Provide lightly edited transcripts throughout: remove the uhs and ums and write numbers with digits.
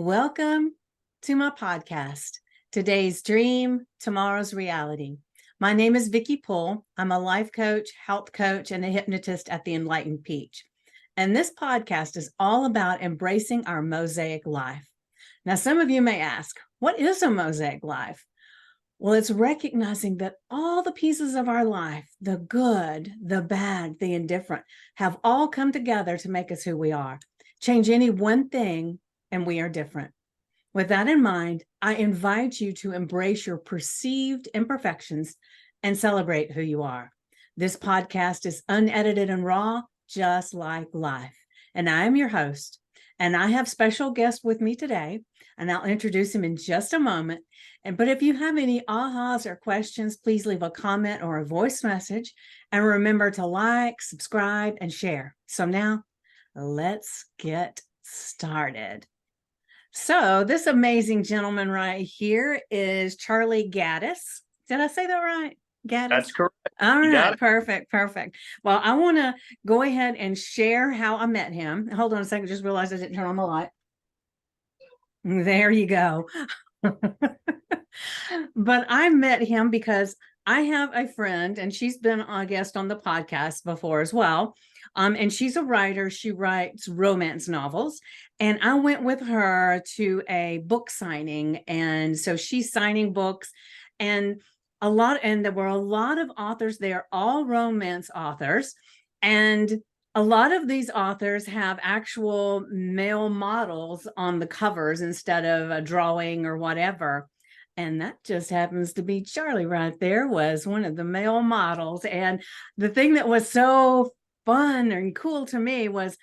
Welcome to my podcast, Today's Dream, Tomorrow's Reality. My name is Vicki Poole. I'm a life coach, health coach, and a hypnotist at the Enlightened Peach. And this podcast is all about embracing our mosaic life. Now, some of you may ask, what is a mosaic life? Well, it's recognizing that all the pieces of our life, the good, the bad, the indifferent, have all come together to make us who we are. Change any one thing and we are different. With that in mind, I invite you to embrace your perceived imperfections and celebrate who you are. This podcast is unedited and raw, just like life. And I am your host, and I have special guest with me today, and I'll introduce him in just a moment. But if you have any ahas or questions, please leave a comment or a voice message. And remember to like, subscribe, and share. So now, let's get started. So this amazing gentleman right here is Charlie Gaddis. Did I say that right? Gaddis? That's correct. All right, perfect. Well, I want to go ahead and share how I met him. Hold on a second, just realized I didn't turn on the light. There you go. But I met him because I have a friend, and she's been a guest on the podcast before as well. And she's a writer. She writes romance novels. And I went with her to a book signing. And so she's signing books, and there were a lot of authors there, all romance authors. And a lot of these authors have actual male models on the covers instead of a drawing or whatever. And that just happens to be Charlie right there, was one of the male models. And the thing that was so fun and cool to me was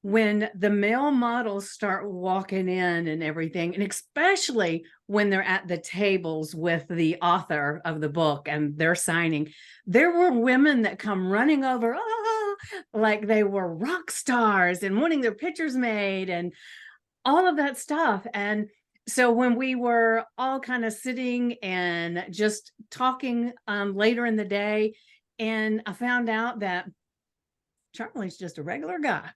when the male models start walking in and everything, and especially when they're at the tables with the author of the book and they're signing, there were women that come running over, like they were rock stars and wanting their pictures made and all of that stuff. And so when we were all kind of sitting and just talking later in the day, and I found out that Charlie's just a regular guy.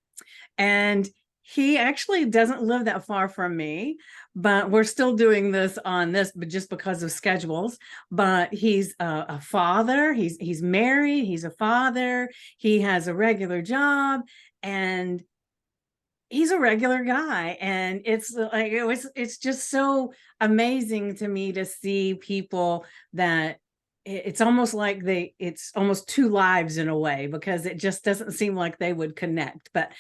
And he actually doesn't live that far from me, but we're still doing this on this, but just because of schedules. But he's a father, he's married, he's a father, he has a regular job, and he's a regular guy. And it's just so amazing to me to see people that it's almost like it's almost two lives in a way, because it just doesn't seem like they would connect. But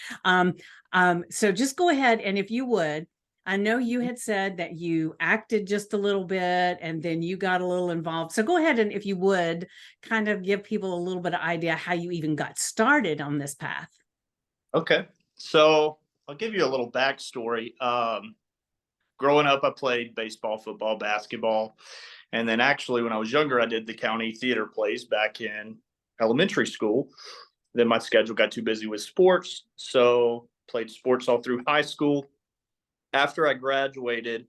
so just go ahead, and if you would, I know you had said that you acted just a little bit and then you got a little involved. So go ahead, and if you would, kind of give people a little bit of idea how you even got started on this path. Okay. So I'll give you a little backstory. Growing up, I played baseball, football, basketball. And then actually, when I was younger, I did the county theater plays back in elementary school. Then my schedule got too busy with sports, so played sports all through high school. After I graduated,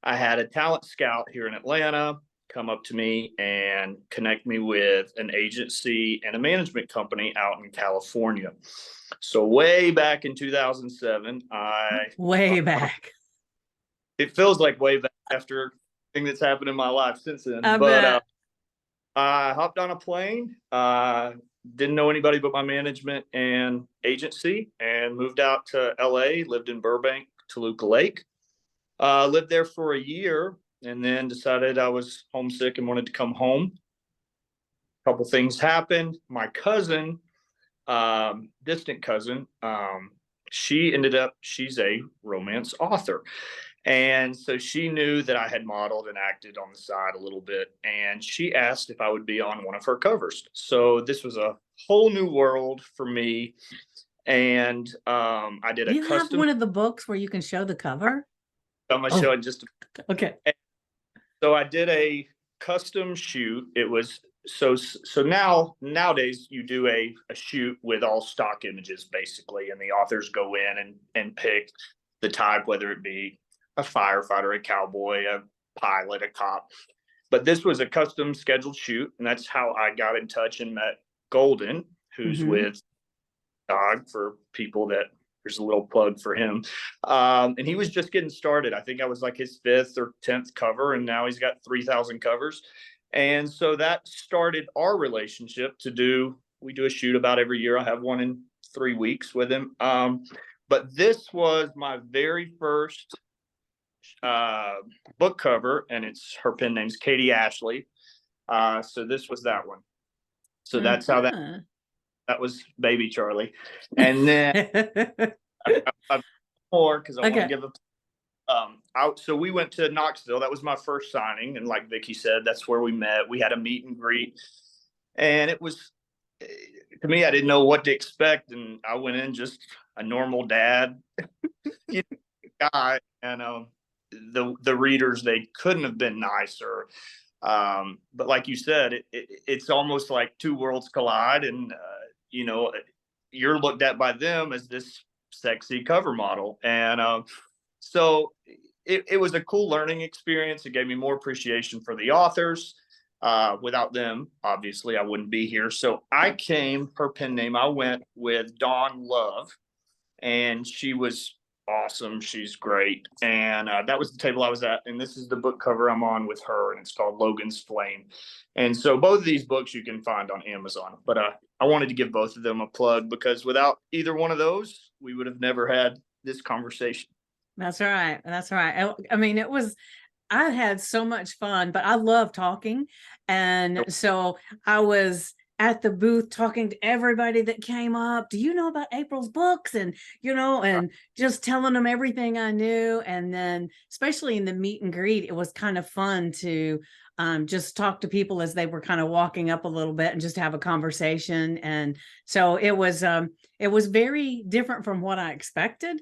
I had a talent scout here in Atlanta come up to me and connect me with an agency and a management company out in California. So way back in 2007, way back. It feels like way back after thing that's happened in my life since then. I hopped on a plane, didn't know anybody but my management and agency, and moved out to LA, lived in Burbank, Toluca Lake, lived there for a year, and then decided I was homesick and wanted to come home. A couple things happened. My cousin, distant cousin, she's a romance author. And so she knew that I had modeled and acted on the side a little bit, and she asked if I would be on one of her covers. So this was a whole new world for me. And I did you have one of the books where you can show the cover? I'm going to show it just okay. So I did a custom shoot. It was so nowadays you do a shoot with all stock images basically, and the authors go in and pick the type, whether it be a firefighter, a cowboy, a pilot, a cop. But this was a custom scheduled shoot, and that's how I got in touch and met Golden, who's with Dog, for people that There's a little plug for him. And he was just getting started. I think I was like his 5th or 10th cover, and now he's got 3,000 covers. And so that started our relationship we do a shoot about every year. I have one in 3 weeks with him. But this was my very first book cover, and her pen name's Katie Ashley. So this was that one. So that's how that was baby Charlie. And then I've more because I want to give out. So we went to Knoxville. That was my first signing. And like Vicky said, that's where we met. We had a meet and greet. And it was, to me, I didn't know what to expect. And I went in just a normal dad guy. And the readers, they couldn't have been nicer. But like you said, it's almost like two worlds collide. And, you're looked at by them as this sexy cover model. And so it was a cool learning experience. It gave me more appreciation for the authors. Without them, obviously, I wouldn't be here. So her pen name, I went with Dawn Love, and she was awesome. She's great. And that was the table I was at. And this is the book cover I'm on with her, and it's called Logan's Flame. And so both of these books you can find on Amazon. But I wanted to give both of them a plug because without either one of those, we would have never had this conversation. That's right. That's right. I mean, I had so much fun, but I love talking. And so I was at the booth talking to everybody that came up. Do you know about April's books? And, and just telling them everything I knew. And then, especially in the meet and greet, it was kind of fun to just talk to people as they were kind of walking up a little bit and just have a conversation. And so it was very different from what I expected.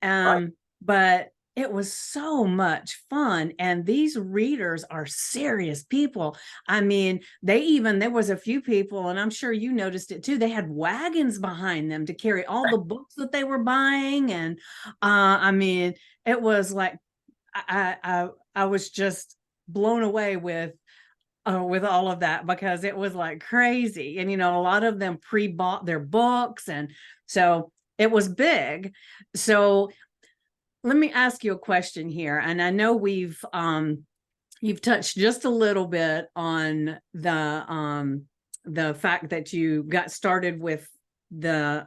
But it was so much fun. And these readers are serious people. I mean, there was a few people, and I'm sure you noticed it too. They had wagons behind them to carry all the books that they were buying. And I mean, it was like, I was just blown away with all of that, because it was like crazy. And, a lot of them pre-bought their books. And so it was big. So let me ask you a question here. And I know you've touched just a little bit on the fact that you got started with the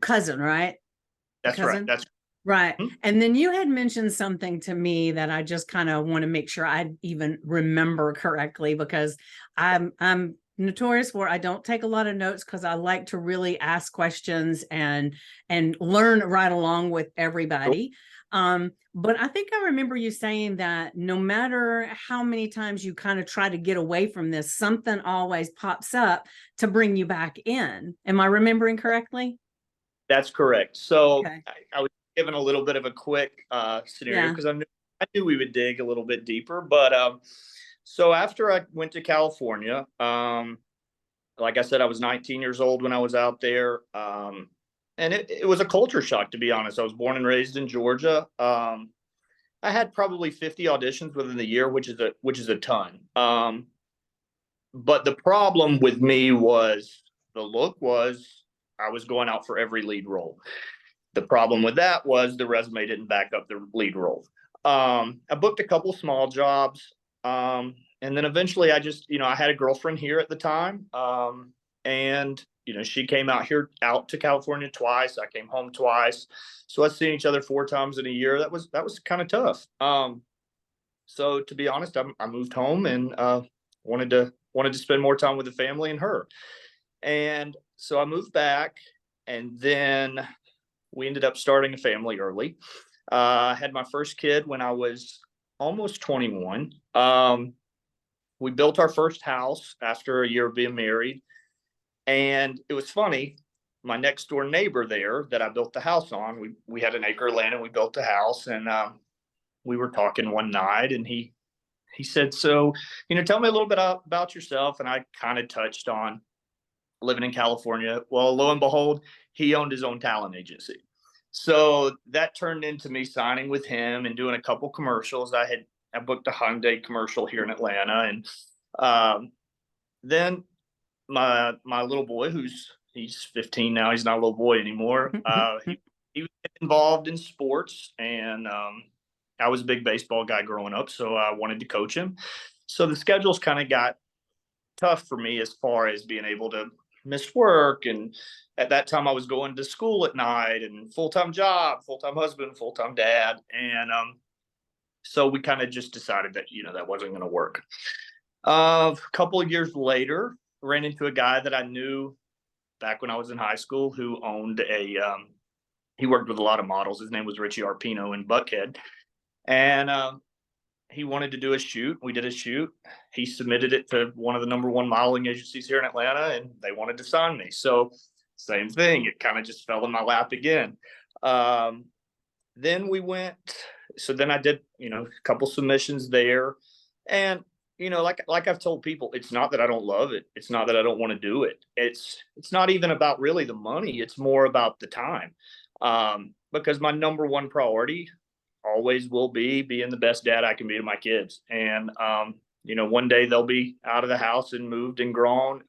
cousin, right? That's cousin? right. That's right. Mm-hmm. And then you had mentioned something to me that I just kind of want to make sure I even remember correctly, because I'm notorious for I don't take a lot of notes, because I like to really ask questions and learn right along with everybody. But I think I remember you saying that no matter how many times you kind of try to get away from this, something always pops up to bring you back in. Am I remembering correctly? That's correct. So I was given a little bit of a quick scenario because I knew we would dig a little bit deeper. But so after I went to California, like I said, I was 19 years old when I was out there. And it was a culture shock, to be honest. I was born and raised in Georgia. I had probably 50 auditions within the year, which is a ton. But the problem with me was I was going out for every lead role. The problem with that was the resume didn't back up the lead role. I booked a couple small jobs. And then eventually I had a girlfriend here at the time. And she came out to California twice. I came home twice. So us seeing each other 4 times in a year, that was kind of tough. So to be honest, I moved home and wanted to spend more time with the family and her. And so I moved back, and then we ended up starting a family early. I had my first kid when I was almost 21. We built our first house after a year of being married. And it was funny, my next door neighbor there that I built the house on, we had an acre of land and we built a house. And we were talking one night, and he said, so, tell me a little bit about yourself. And I kind of touched on living in California. Well, lo and behold, he owned his own talent agency. So that turned into me signing with him and doing a couple commercials. I booked a Hyundai commercial here in Atlanta. And then my little boy, who's he's 15 now. He's not a little boy anymore. He was involved in sports, and I was a big baseball guy growing up, so I wanted to coach him. So the schedules kind of got tough for me as far as being able to miss work. And at that time I was going to school at night and full-time job, full-time husband, full-time dad. And so we kind of just decided that, that wasn't going to work. A couple of years later, ran into a guy that I knew back when I was in high school who owned he worked with a lot of models. His name was Richie Arpino in Buckhead. And he wanted to do a shoot. We did a shoot. He submitted it to one of the -- modeling agencies here in Atlanta, and they wanted to sign me. So same thing. It kind of just fell in my lap again. Then I did, a couple submissions there. And, like I've told people, it's not that I don't love it. It's not that I don't want to do it. It's not even about really the money. It's more about the time. Because my #1 priority always will be being the best dad I can be to my kids. And, one day they'll be out of the house and moved and grown.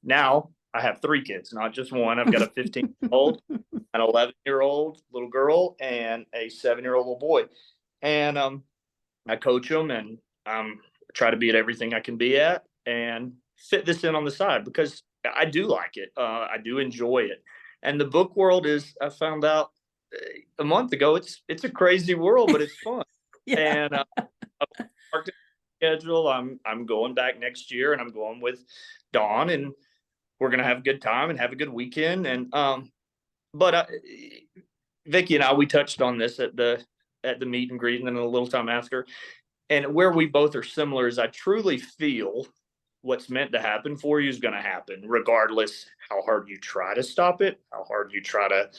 Now I have 3 kids, not just one. I've got a 15-year-old, an 11-year-old little girl, and a 7-year-old little boy. And I coach them, and try to be at everything I can be at, and fit this in on the side because I do like it. I do enjoy it. And the book world I found out a month ago, it's a crazy world, but it's fun. Yeah. And I've marked the schedule. I'm going back next year, and I'm going with Dawn, and we're gonna have a good time and have a good weekend. And but Vicky and I, we touched on this at the meet and greet, and then a little time after. And where we both are similar is I truly feel what's meant to happen for you is going to happen, regardless how hard you try to stop it, how hard you try to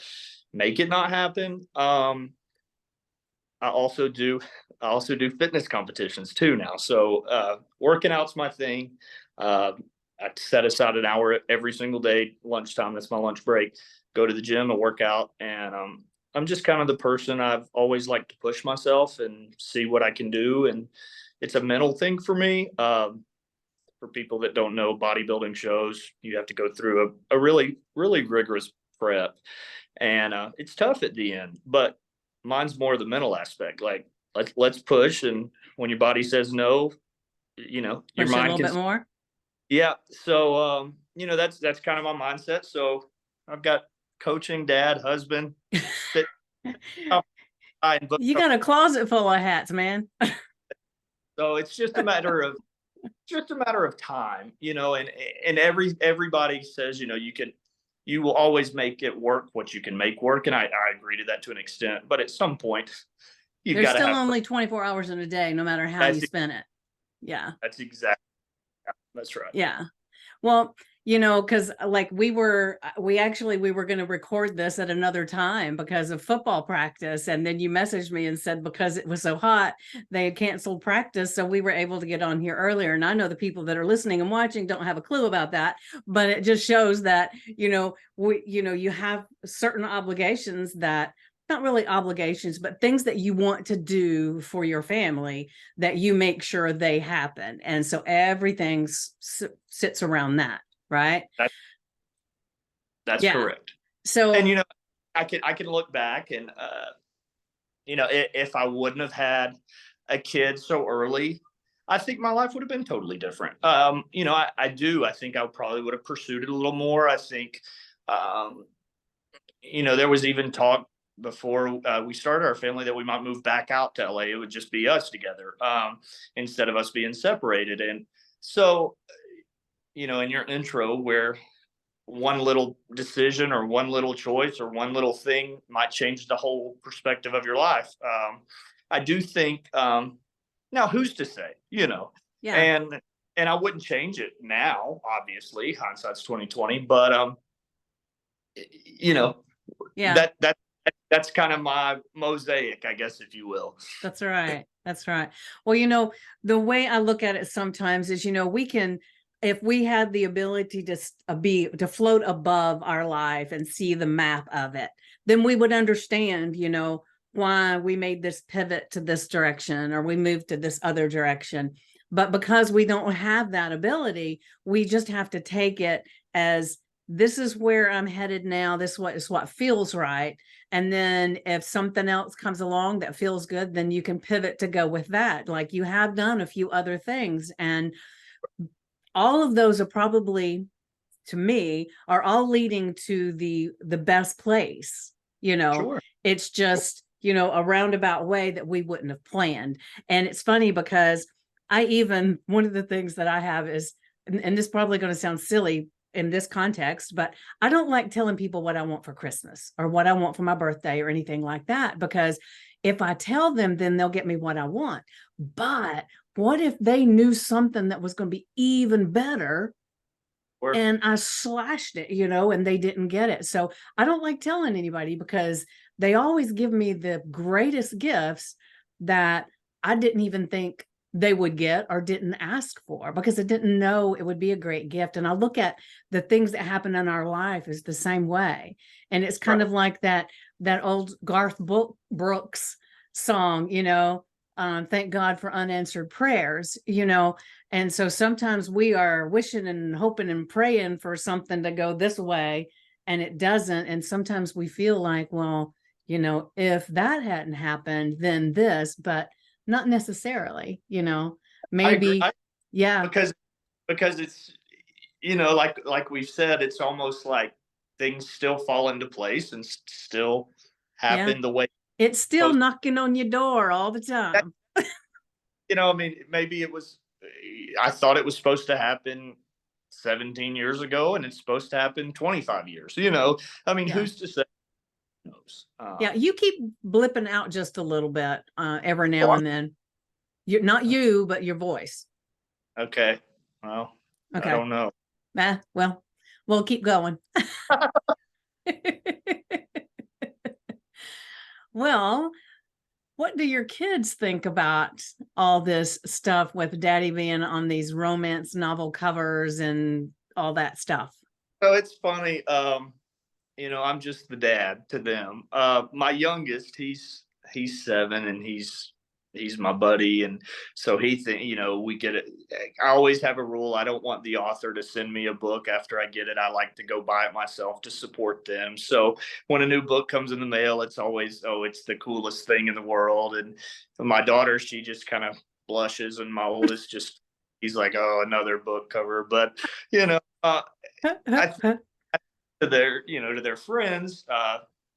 make it not happen. I also do fitness competitions too now. So working out's my thing. I set aside an hour every single day, lunchtime. That's my lunch break. Go to the gym and work out. And I'm just kind of the person I've always liked to push myself and see what I can do. And it's a mental thing for me. For people that don't know, bodybuilding shows, you have to go through a really, really rigorous prep. And it's tough at the end, but mine's more the mental aspect. Like, let's push. And when your body says no, your push mind a little bit more. Yeah. So, that's kind of my mindset. So I've got coaching, dad, husband. You got a closet full of hats, man. So it's just a matter of time, and everybody says, you will always make it work what you can make work. And I agree to that to an extent, but at some point there's still only 24 hours in a day, no matter how you spend it. Yeah. That's right. Yeah. Well, because like we were going to record this at another time because of football practice. And then you messaged me and said, because it was so hot, they had canceled practice. So we were able to get on here earlier. And I know the people that are listening and watching don't have a clue about that, but it just shows that, you have certain obligations that, not really obligations, but things that you want to do for your family that you make sure they happen. And so everything sits around that. Right. That's correct. So, and I can look back and if I wouldn't have had a kid so early, I think my life would have been totally different. I think I probably would have pursued it a little more. I think there was even talk before we started our family that we might move back out to LA. It would just be us together instead of us being separated. And so in your intro, where one little decision or one little choice or one little thing might change the whole perspective of your life. I do think, now who's to say, Yeah. and I wouldn't change it now, obviously, hindsight's 2020, but, yeah, that's kind of my mosaic, I guess, if you will. That's right. That's right. Well, the way I look at it sometimes is, we can, if we had the ability to float above our life and see the map of it, then we would understand, why we made this pivot to this direction or we moved to this other direction. But because we don't have that ability, we just have to take it as this is where I'm headed now. This is what feels right. And then if something else comes along that feels good, then you can pivot to go with that. Like you have done a few other things, and all of those are probably, to me, are all leading to the best place. Sure. It's just, a roundabout way that we wouldn't have planned. And it's funny because one of the things that I have is, and this is probably going to sound silly in this context, but I don't like telling people what I want for Christmas or what I want for my birthday or anything like that, because if I tell them, then they'll get me what I want. But what if they knew something that was going to be even better, and I slashed it, and they didn't get it? So I don't like telling anybody, because they always give me the greatest gifts that I didn't even think they would get or didn't ask for, because I didn't know it would be a great gift. And I look at the things that happen in our life as the same way. And it's kind of like that old Garth Brooks song, thank God for unanswered prayers, and so sometimes we are wishing and hoping and praying for something to go this way, and it doesn't. And sometimes we feel like, well, if that hadn't happened, then this, but not necessarily, maybe. Yeah. Because it's, like we've said, it's almost like things still fall into place and still happen the way it's still knocking on your door all the time. I mean, maybe I thought it was supposed to happen 17 years ago, and it's supposed to happen 25 years. I mean, who's to say? Yeah, you keep blipping out just a little bit every now and then. You're not you, but your voice. Okay. Well, okay. I don't know. Well, we'll keep going. Well, what do your kids think about all this stuff with Daddy being on these romance novel covers and all that stuff? So it's funny. I'm just the dad to them. My youngest, he's 7, and he's my buddy, and so he we get it. I always have a rule: I don't want the author to send me a book after I get it. I like to go buy it myself to support them. So when a new book comes in the mail, it's always, it's the coolest thing in the world. And my daughter, she just kind of blushes, and my oldest he's like, oh, another book cover. But to their friends,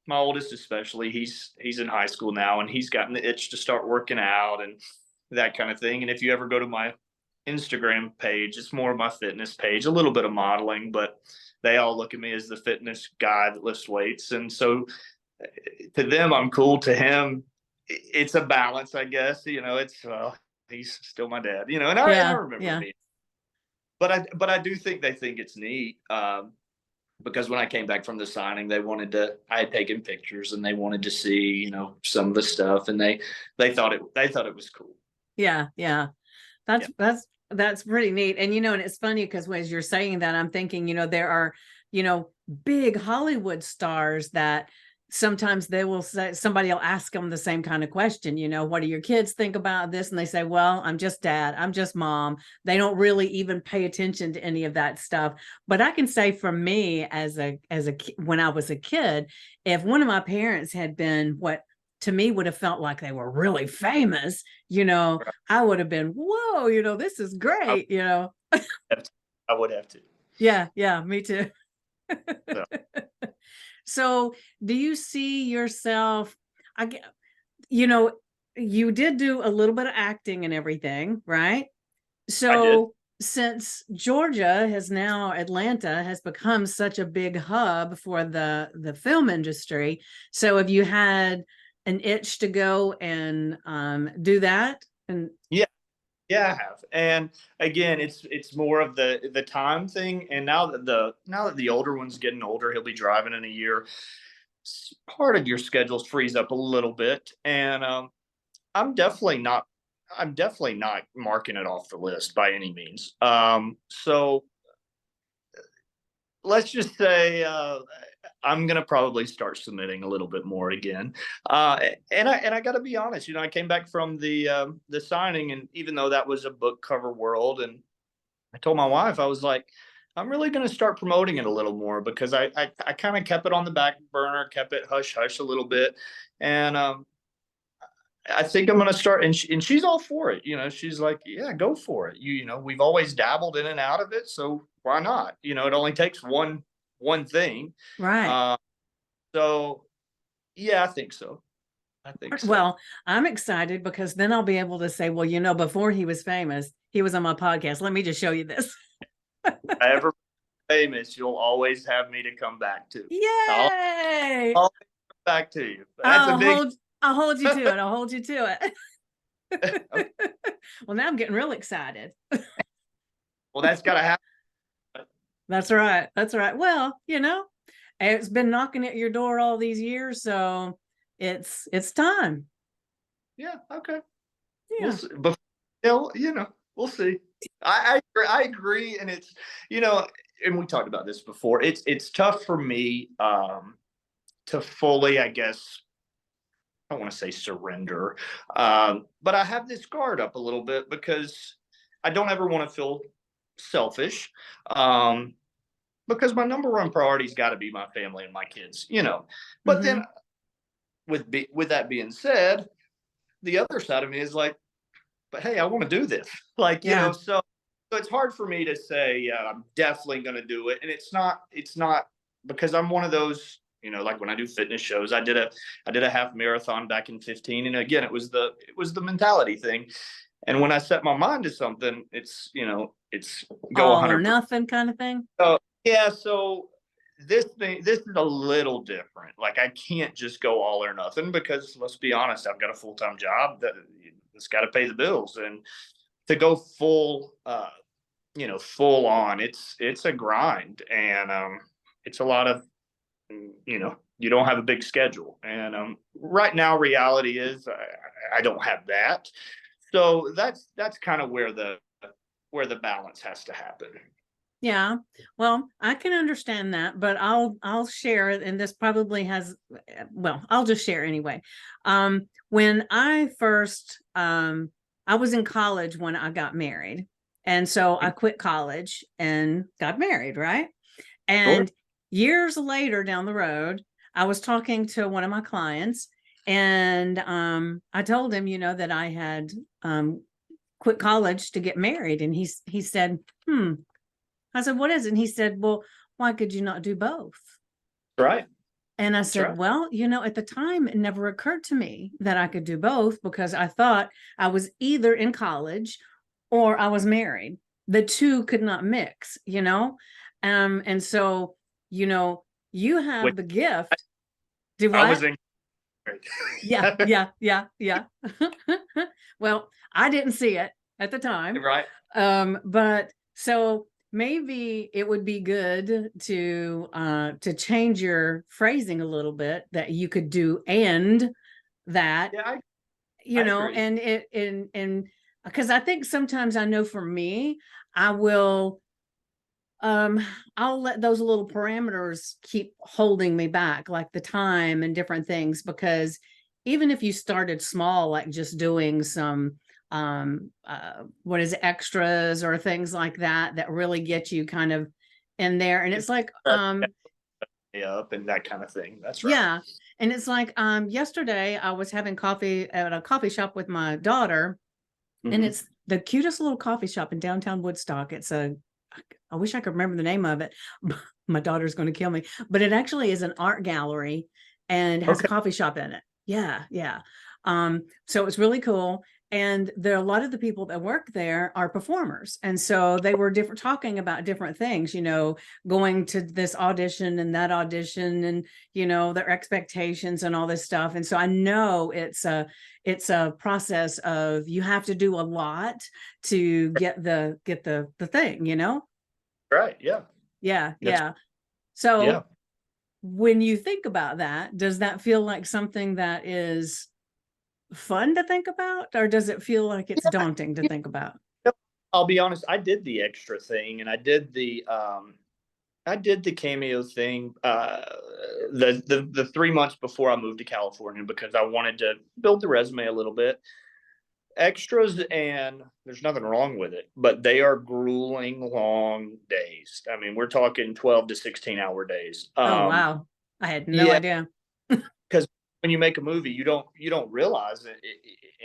my oldest especially, he's in high school now, and he's gotten the itch to start working out and that kind of thing. And if you ever go to my Instagram page, it's more of my fitness page, a little bit of modeling, but they all look at me as the fitness guy that lifts weights. And so to them, I'm cool. To him, it's a balance, I guess. It's he's still my dad, and I remember being. But I do think they think it's neat. Because when I came back from the signing, I had taken pictures, and they wanted to see, some of the stuff, and they thought it was cool. Yeah. That's pretty neat. And, and it's funny because as you're saying that, I'm thinking, there are, big Hollywood stars that sometimes they will say, somebody will ask them the same kind of question, what do your kids think about this? And they say, well, I'm just dad, I'm just mom. They don't really even pay attention to any of that stuff. But I can say for me when I was a kid, if one of my parents had been what to me would have felt like they were really famous, I would have been, whoa, this is great, I would have to. Yeah, me too. So. So do you see yourself, you did do a little bit of acting and everything, right? So since Atlanta has become such a big hub for the film industry, so have you had an itch to go and do that? And yeah, I have. And again, it's more of the time thing. And now that the older one's getting older, he'll be driving in a year. Part of your schedule frees up a little bit, and I'm definitely not marking it off the list by any means. So let's just say I'm gonna probably start submitting a little bit more again. And I got to be honest, I came back from the signing, and even though that was a book cover world, and I told my wife, I was like, I'm really going to start promoting it a little more, because I kind of kept it on the back burner, kept it hush hush a little bit. And I think I'm going to start, and she's all for it. She's like, yeah, go for it. We've always dabbled in and out of it. So why not? It only takes one thing. Right. So yeah, I think so. I think so. Well, I'm excited because then I'll be able to say, well, before he was famous, he was on my podcast. Let me just show you this. Ever famous, you'll always have me to come back to. Yay! I'll come back to you. That's a big. I'll hold you to it. I'll hold you to it. Well, now I'm getting real excited. Well, that's got to happen. That's right. That's right. Well, it's been knocking at your door all these years, so it's time. Yeah. Okay. Yeah. We'll see. I agree, and it's and we talked about this before. It's tough for me to fully, I guess, I don't want to say surrender, but I have this guard up a little bit because I don't ever want to feel selfish, because my number one priority's got to be my family and my kids. But then, with that being said, the other side of me is like, but hey, I want to do this. So it's hard for me to say, yeah, I'm definitely going to do it. And it's not because I'm one of those, like when I do fitness shows, I did a half marathon back in 15. And again, it was the mentality thing. And when I set my mind to something, it's go all 100%. or nothing kind of thing. So yeah. So this is a little different. Like, I can't just go all or nothing, because let's be honest, I've got a full-time job that's got to pay the bills, and to go full on, it's a grind, and it's a lot of, you don't have a big schedule, and right now reality is I don't have that. So that's kind of where the balance has to happen. Yeah, well, I can understand that, but I'll share it, and this probably has, well, I'll just share anyway. When I first, I was in college when I got married, and so I quit college and got married, right? And years later down the road, I was talking to one of my clients, and I told him, that I had quit college to get married, and he said, I said, what is it? And he said, well, why could you not do both? Right. And I said, right. Well, at the time, it never occurred to me that I could do both, because I thought I was either in college or I was married. The two could not mix, and so, you have the gift. Do what? I was in. Yeah. Well, I didn't see it at the time. Right. But so maybe it would be good to change your phrasing a little bit, that you could do and that, Yeah, I agree. and because I think sometimes, I know for me, I will I'll let those little parameters keep holding me back, like the time and different things, because even if you started small, like just doing some what is it, extras or things like that really get you kind of in there, and it's like up and that kind of thing. That's right. Yeah. And it's like yesterday I was having coffee at a coffee shop with my daughter, and it's the cutest little coffee shop in downtown Woodstock. I wish I could remember the name of it. My daughter's going to kill me, but it actually is an art gallery and has a coffee shop in it. Yeah. So it's really cool. And there are a lot of the people that work there are performers. And so they were talking about different things, going to this audition and that audition, and, their expectations and all this stuff. And so I know it's a process of, you have to do a lot to get the thing, Right. Yeah. Yeah. So when you think about that, does that feel like something that is fun to think about, or does it feel like it's daunting to think about? I'll be honest, I did the extra thing, and I did the cameo thing the 3 months before I moved to California, because I wanted to build the resume a little bit. extras, and there's nothing wrong with it, but they are grueling long days. I mean, we're talking 12 to 16-hour days. Oh, wow. I had no Yeah, idea. because when you make a movie, you don't realize it,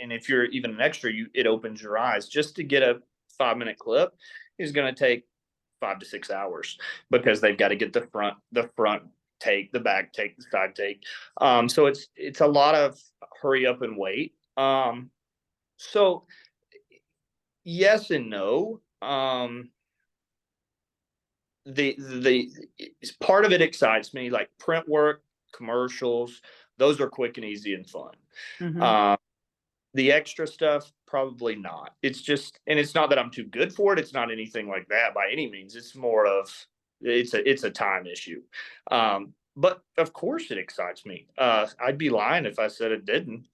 and if you're even an extra, it opens your eyes. Just to get a 5-minute clip is going to take 5 to 6 hours, because they've got to get the front take, the back take, the side take. So it's a lot of hurry up and wait. So yes and no. The part of it excites me, like print work, commercials. Those are quick and easy and fun. Mhm. The extra stuff, probably not. It's just, and it's not that I'm too good for it. It's not anything like that by any means. It's more of, it's a time issue. But of course it excites me. I'd be lying if I said it didn't.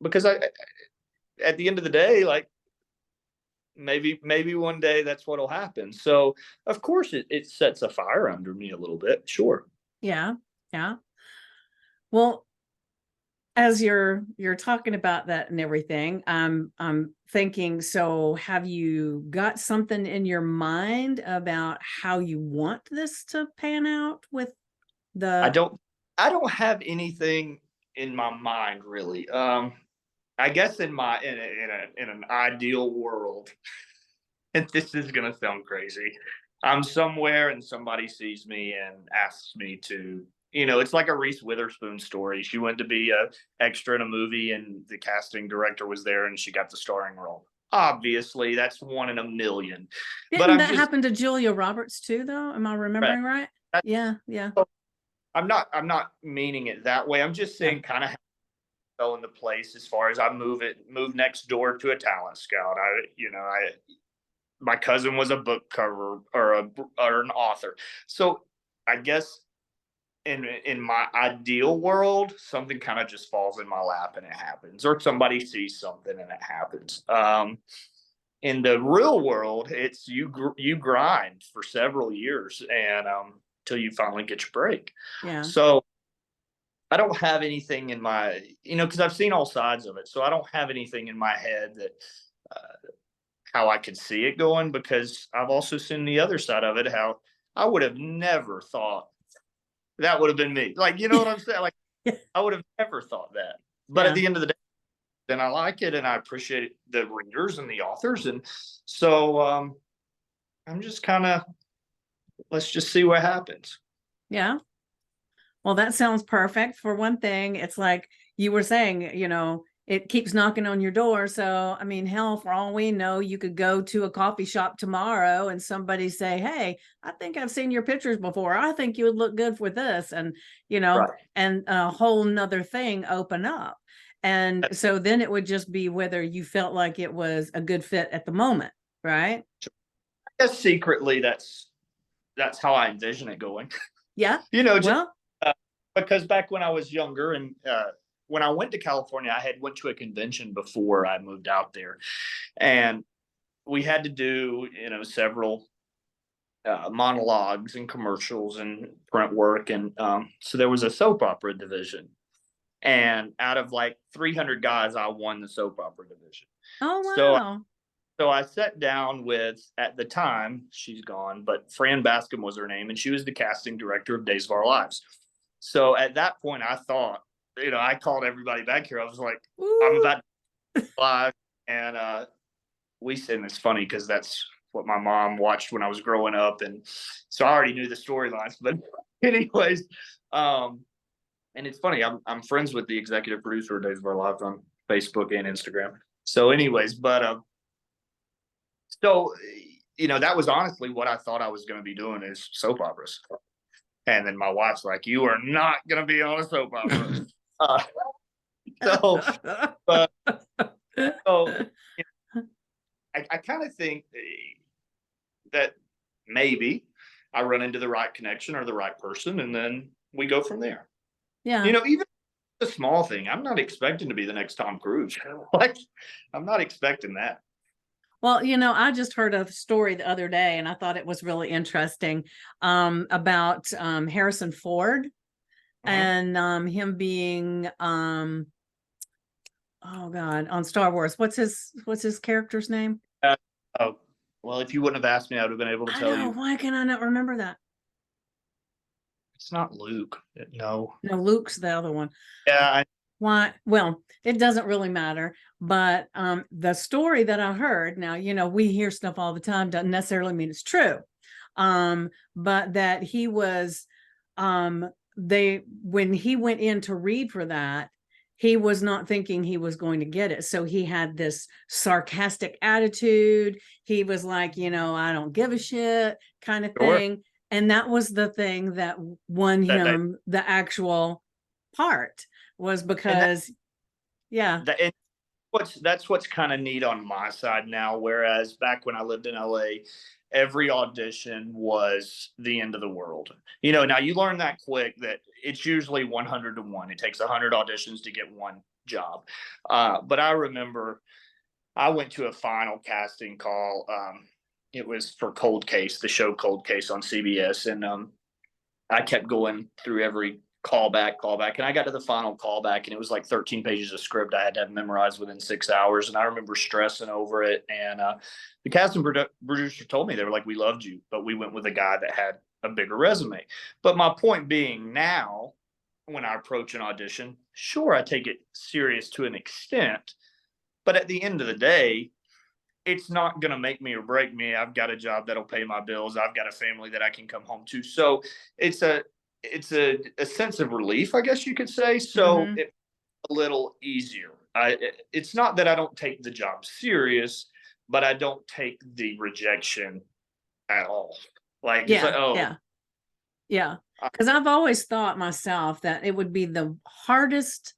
Because at the end of the day, like, maybe one day that's what'll happen. So of course it sets a fire under me a little bit. Sure. Yeah. Yeah. Well, as you're talking about that and everything, I'm thinking, so have you got something in your mind about how you want this to pan out with I the don't I don't have anything in my mind really. I guess in an ideal world, and this is gonna sound crazy, I'm somewhere and somebody sees me and asks me to, it's like a Reese Witherspoon story. She went to be a extra in a movie, and the casting director was there, and she got the starring role. Obviously, that's one in a million. But didn't that happen to Julia Roberts too, though? Am I remembering right? Yeah, yeah, I'm not meaning it that way. I'm just yeah. saying kind of fell into place as far as I move next door to a talent scout. My cousin was a book cover or an author. So I guess in my ideal world, something kind of just falls in my lap and it happens, or somebody sees something and it happens. In the real world, it's you grind for several years, and till you finally get your break. Yeah. So I don't have anything in my, because I've seen all sides of it. So I don't have anything in my head that how I could see it going, because I've also seen the other side of it, how I would have never thought that would have been me. Like, you know what I'm saying? Like, Yeah. I would have never thought that. But at Yeah. the end of the day, then I like it, and I appreciate the readers and the authors. And so I'm just kind of, let's just see what happens. Yeah. Well, that sounds perfect. For one thing, it's like you were saying, it keeps knocking on your door. So, I mean, hell, for all we know, you could go to a coffee shop tomorrow and somebody say, "Hey, I think I've seen your pictures before. I think you would look good for this." And, Right. and a whole nother thing open up. And so then it would just be whether you felt like it was a good fit at the moment, right? I guess secretly, that's how I envision it going. Yeah. Just Well, because back when I was younger, and when I went to California, I had went to a convention before I moved out there, and we had to do several monologues and commercials and print work, and so there was a soap opera division, and out of like 300 guys, I won the soap opera division. oh, So wow. so I sat down with, at the time, she's gone, but Fran Bascom was her name, and she was the casting director of Days of Our Lives. So at that point, I thought, I called everybody back here. I was like, I'm Woo. about to live, and and it's funny because that's what my mom watched when I was growing up, and so I already knew the storylines. But anyways, and it's funny, I'm friends with the executive producer of Days of Our Lives on Facebook and Instagram. So anyways, but so, that was honestly what I thought I was going to be doing, is soap operas. And then my wife's like, "You are not going to be on a soap opera." uh, so, but so I kind of think that maybe I run into the right connection or the right person, and then we go from there. Yeah. Even a small thing, I'm not expecting to be the next Tom Cruise. Like, I'm not expecting that. Well, I just heard a story the other day and I thought it was really interesting, about Harrison Ford Mhm. and him being oh God, on Star Wars. What's his character's name? Uh, oh, well, if you wouldn't have asked me, I would have been able to I tell know. you. Why can I not remember that? It's not Luke. No. No, Luke's the other one. Yeah. Why? Well, it doesn't really matter. But the story that I heard, now, we hear stuff all the time, doesn't necessarily mean it's true. But that he was, when he went in to read for that, he was not thinking he was going to get it. So he had this sarcastic attitude. He was like, I don't give a shit kind of Sure. thing. And that was the thing that won That him the actual part, was and because, yeah. and that's what's kind of neat on my side now. Whereas back when I lived in LA, every audition was the end of the world. Now you learn that quick that it's usually 100 to 1. It takes 100 auditions to get one job. But I remember I went to a final casting call. It was for Cold Case, the show Cold Case on CBS. And I kept going through every callback, and I got to the final callback, and it was like 13 pages of script I had to have memorized within 6 hours. And I remember stressing over it. And the casting producer told me, they were like, "We loved you, but we went with a guy that had a bigger resume." But my point being, now when I approach an audition, sure, I take it serious to an extent, but at the end of the day, it's not going to make me or break me. I've got a job that'll pay my bills. I've got a family that I can come home to. So it's a sense of relief, I guess you could say. So Mhm. it's a little easier. It's not that I don't take the job serious, but I don't take the rejection at all. Like, it's like, Yeah, oh, yeah, yeah. I- Because I've always thought myself that it would be the hardest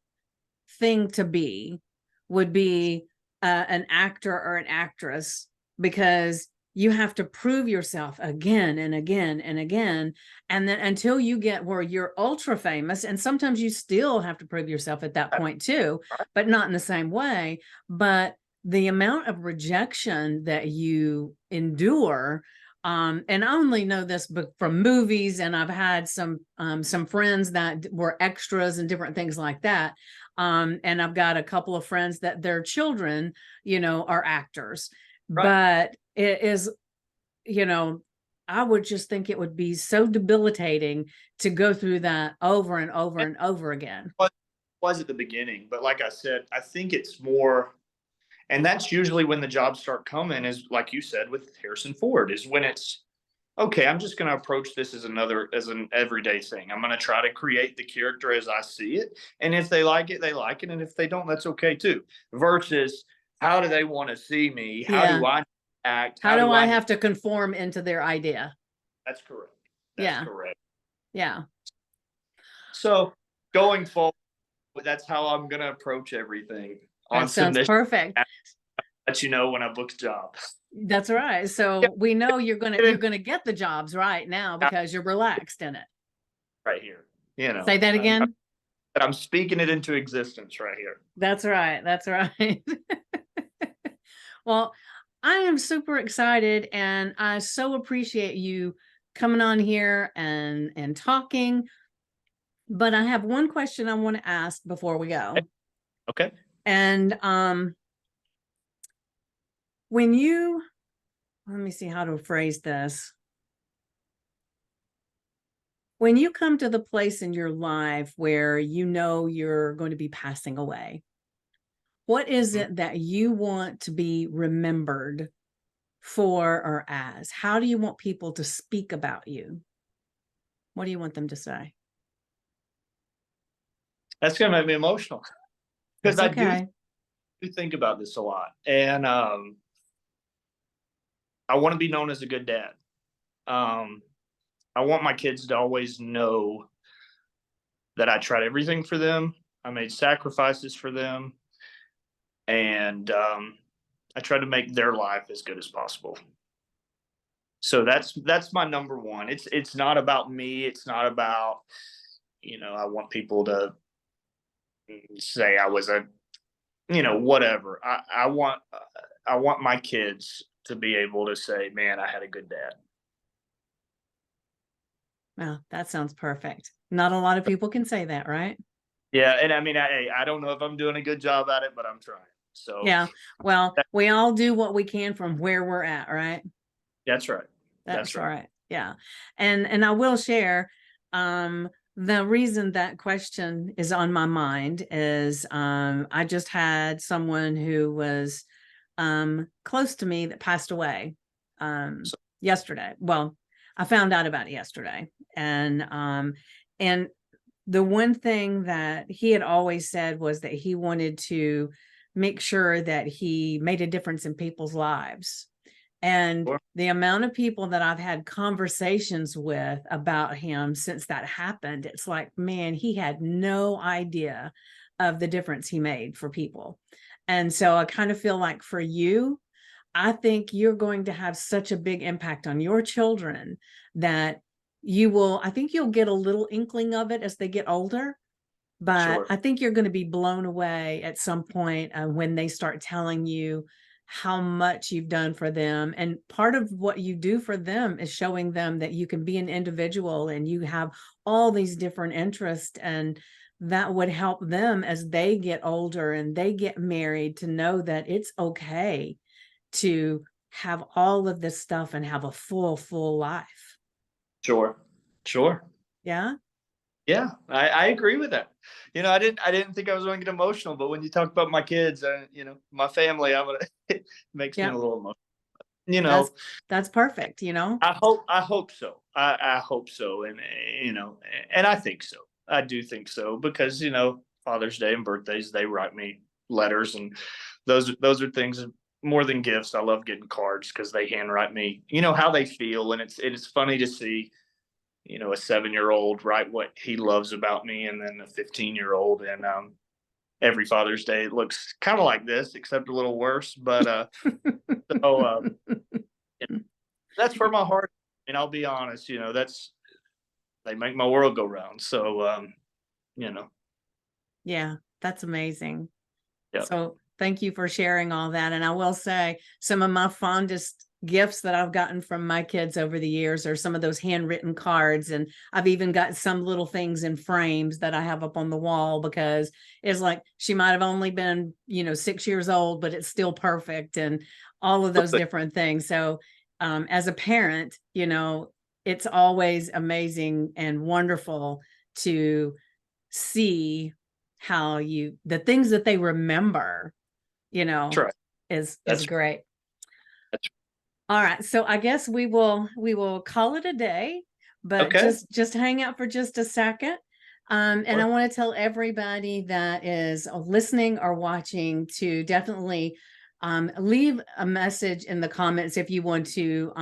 thing to be, would be an actor or an actress, because you have to prove yourself again and again and again. And then until you get where you're ultra famous, and sometimes you still have to prove yourself at that point too, but not in the same way. But the amount of rejection that you endure, and I only know this from movies, and I've had some friends that were extras and different things like that. And I've got a couple of friends that their children, are actors. right. But it is, I would just think it would be so debilitating to go through that over and over It and over again. was at the beginning, but like I said, I think it's more, and that's usually when the jobs start coming, is like you said with Harrison Ford, is when it's, okay, I'm just going to approach this as an everyday thing. I'm going to try to create the character as I see it. And if they like it, they like it. And if they don't, that's okay too. Versus, how do they want to see me? How Yeah. do I act? How do I have to conform into their idea? That's correct. That's Yeah. correct. Yeah. So going forward, that's how I'm going to approach everything on That sounds submission. perfect. Let you know when I book jobs. That's right. So we know you're gonna get the jobs right now because you're relaxed in it. Right here. Say that again. I'm speaking it into existence right here. That's right. That's right. Well, I am super excited, and I so appreciate you coming on here and talking. But I have one question I want to ask before we go. Okay. And when you, let me see how to phrase this. When you come to the place in your life where you're going to be passing away, what is it that you want to be remembered for or as? How do you want people to speak about you? What do you want them to say? That's going to make me emotional because That's I okay. do think about this a lot. And I want to be known as a good dad. I want my kids to always know that I tried everything for them. I made sacrifices for them. And I tried to make their life as good as possible. So that's my number one. It's not about me. It's not about, I want people to say I was a, whatever. I want my kids to be able to say, man, I had a good dad. Well, that sounds perfect. Not a lot of people can say that, right? Yeah, and I mean, I don't know if I'm doing a good job at it, but I'm trying. So Yeah. Well, we all do what we can from where we're at, right? that's right. That's That's right. right. Yeah. And I will share the reason that question is on my mind is I just had someone who was close to me that passed away So, yesterday. Well, I found out about it yesterday. And the one thing that he had always said was that he wanted to make sure that he made a difference in people's lives. And sure. the amount of people that I've had conversations with about him since that happened, it's like, man, he had no idea of the difference he made for people. And so I kind of feel like for you, I think you're going to have such a big impact on your children that I think you'll get a little inkling of it as they get older. But Sure. I think you're going to be blown away at some point when they start telling you how much you've done for them. And part of what you do for them is showing them that you can be an individual and you have all these different interests. And that would help them as they get older and they get married to know that it's okay to have all of this stuff and have a full life. Sure. Sure. Yeah. Yeah, I agree with that. I didn't think I was going to get emotional, but when you talk about my kids, my family, it makes me Yeah. a little emotional. You That's know, that's perfect, you know? I hope so. I hope so, and and I think so. I do think so because Father's Day and birthdays, they write me letters, and those are things more than gifts. I love getting cards because they handwrite me, how they feel, and it's funny to see a 7-year-old write what he loves about me, and then a 15-year-old, and every Father's Day it looks kind of like this, except a little worse. But so that's where my heart. And I'll be honest, that's they make my world go round. So you know, Yeah, that's amazing. yeah. So thank you for sharing all that. And I will say some of my fondest gifts that I've gotten from my kids over the years are some of those handwritten cards. And I've even got some little things in frames that I have up on the wall because it's like she might have only been, 6 years old, but it's still perfect and all of those different things. So as a parent, it's always amazing and wonderful to see how the things that they remember, you That's know, right. is That's great. that's All right. So I guess we will call it a day, but okay. just hang out for just a second. And I Sure. want to tell everybody that is listening or watching to definitely leave a message in the comments if you want to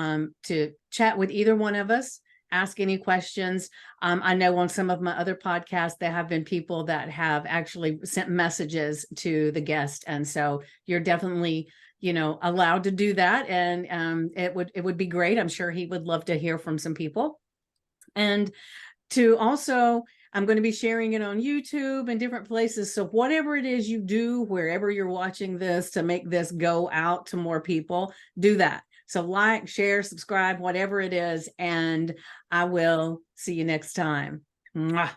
chat with either one of us, ask any questions. I know on some of my other podcasts, there have been people that have actually sent messages to the guest. And so you're definitely allowed to do that. And it would be great. I'm sure he would love to hear from some people. And to also, I'm going to be sharing it on YouTube and different places. So whatever it is you do, wherever you're watching this to make this go out to more people, do that. So like, share, subscribe, whatever it is. And I will see you next time. Mwah.